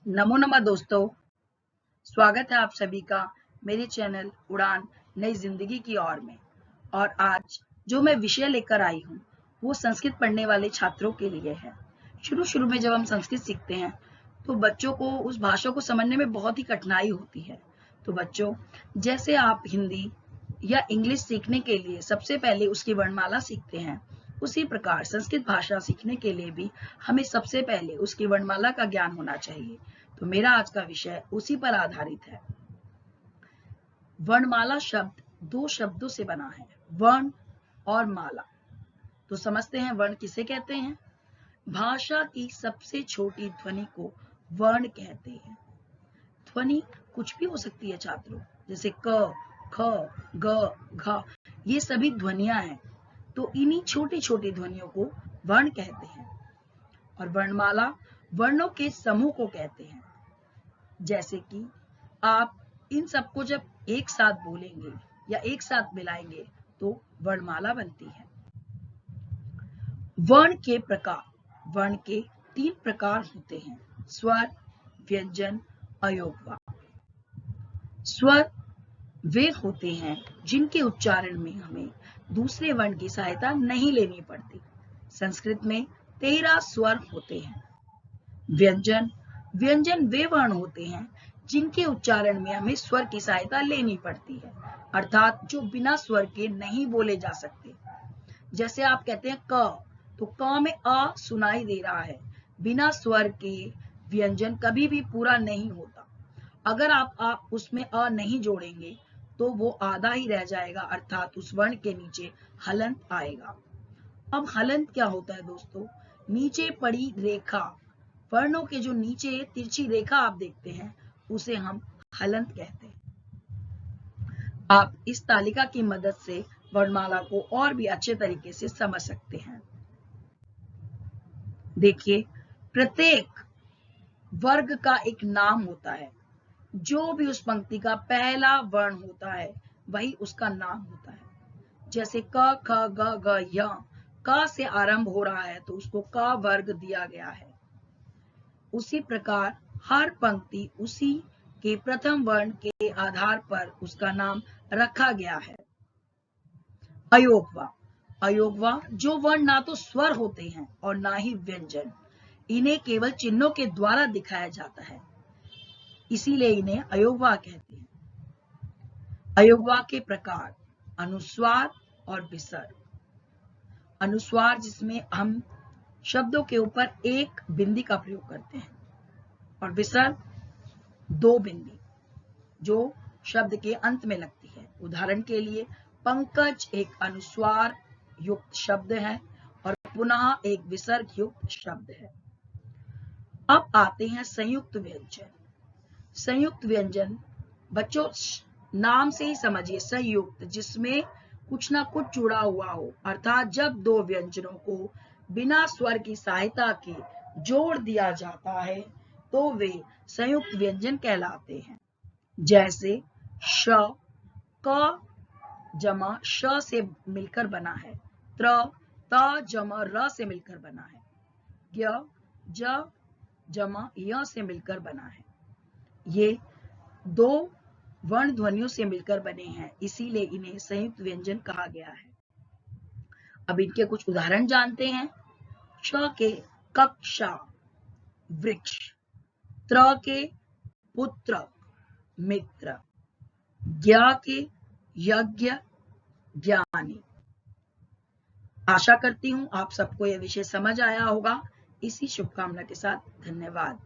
नमो नमः दोस्तों, स्वागत है आप सभी का मेरे चैनल उड़ान नई जिंदगी की ओर में। और आज जो मैं विषय लेकर आई हूँ वो संस्कृत पढ़ने वाले छात्रों के लिए है। शुरू में जब हम संस्कृत सीखते हैं तो बच्चों को उस भाषा को समझने में बहुत ही कठिनाई होती है। तो बच्चों, जैसे आप हिंदी या इंग्लिश सीखने के लिए सबसे पहले उसकी वर्णमाला सीखते हैं, उसी प्रकार संस्कृत भाषा सीखने के लिए भी हमें सबसे पहले उसकी वर्णमाला का ज्ञान होना चाहिए। तो मेरा आज का विषय उसी पर आधारित है। वर्णमाला शब्द दो शब्दों से बना है, वर्ण और माला। तो समझते हैं वर्ण किसे कहते हैं। भाषा की सबसे छोटी ध्वनि को वर्ण कहते हैं। ध्वनि कुछ भी हो सकती है छात्रों, जैसे क, ख, ग, घ, ये सभी ध्वनियां हैं। तो इन्हीं छोटी छोटी ध्वनियों को वर्ण कहते हैं। और वर्णमाला वर्णों के समूह को कहते हैं। जैसे कि आप इन सबको जब एक साथ बोलेंगे या एक साथ मिलाएंगे तो वर्णमाला बनती है। वर्ण के प्रकार, वर्ण के 3 प्रकार होते हैं, स्वर, व्यंजन, अयोगवा। स्वर वे होते हैं जिनके उच्चारण में हमें दूसरे वर्ण की सहायता नहीं लेनी पड़ती। संस्कृत में 13 स्वर होते हैं। व्यंजन, व्यंजन वे वर्ण होते हैं जिनके उच्चारण में हमें स्वर की सहायता लेनी पड़ती है, अर्थात जो बिना स्वर के नहीं बोले जा सकते। जैसे आप कहते हैं क, तो क में अ सुनाई दे रहा है, बिना स्वर के व्यंजन कभी भी पूरा नहीं होता। अगर आप उसमें अ नहीं जोड़ेंगे तो वो आधा ही रह जाएगा, अर्थात उस वर्ण के नीचे हलंत आएगा। अब हलंत क्या होता है दोस्तों? नीचे पड़ी रेखा, वर्णों के जो नीचे तिरछी रेखा आप देखते हैं उसे हम हलंत कहते हैं। आप इस तालिका की मदद से वर्णमाला को और भी अच्छे तरीके से समझ सकते हैं। देखिए, प्रत्येक वर्ग का एक नाम होता है। जो भी उस पंक्ति का पहला वर्ण होता है वही उसका नाम होता है। जैसे क, ख, ग, घ, य, क से आरंभ हो रहा है तो उसको क वर्ग दिया गया है। उसी प्रकार हर पंक्ति उसी के प्रथम वर्ण के आधार पर उसका नाम रखा गया है। अयोगवा, अयोगवा जो वर्ण ना तो स्वर होते हैं और ना ही व्यंजन, इन्हें केवल चिन्हों के द्वारा दिखाया जाता है, इसीलिए इन्हें अयोगवा कहते हैं। अयोगवा के प्रकार, अनुस्वार और विसर्ग। अनुस्वार जिसमें हम शब्दों के ऊपर एक बिंदी का प्रयोग करते हैं, और विसर्ग 2 बिंदी जो शब्द के अंत में लगती है। उदाहरण के लिए पंकज एक अनुस्वार युक्त शब्द है और पुनः एक विसर्ग युक्त शब्द है। अब आते हैं संयुक्त व्यंजन। संयुक्त व्यंजन बच्चों नाम से ही समझिए, संयुक्त जिसमें कुछ ना कुछ जुड़ा हुआ हो, अर्थात जब दो व्यंजनों को बिना स्वर की सहायता के जोड़ दिया जाता है तो वे संयुक्त व्यंजन कहलाते हैं। जैसे श, क जमा श से मिलकर बना है, त्र, त जमा र से मिलकर बना है, य, ज जमा य से मिलकर बना है। ये दो वर्ण ध्वनियों से मिलकर बने हैं, इसीलिए इन्हें संयुक्त व्यंजन कहा गया है। अब इनके कुछ उदाहरण जानते हैं। श के कक्षा, वृक्ष, त्र के पुत्र, मित्र, ज्ञा के यज्ञ, ज्ञानी। आशा करती हूँ आप सबको यह विषय समझ आया होगा। इसी शुभकामना के साथ धन्यवाद।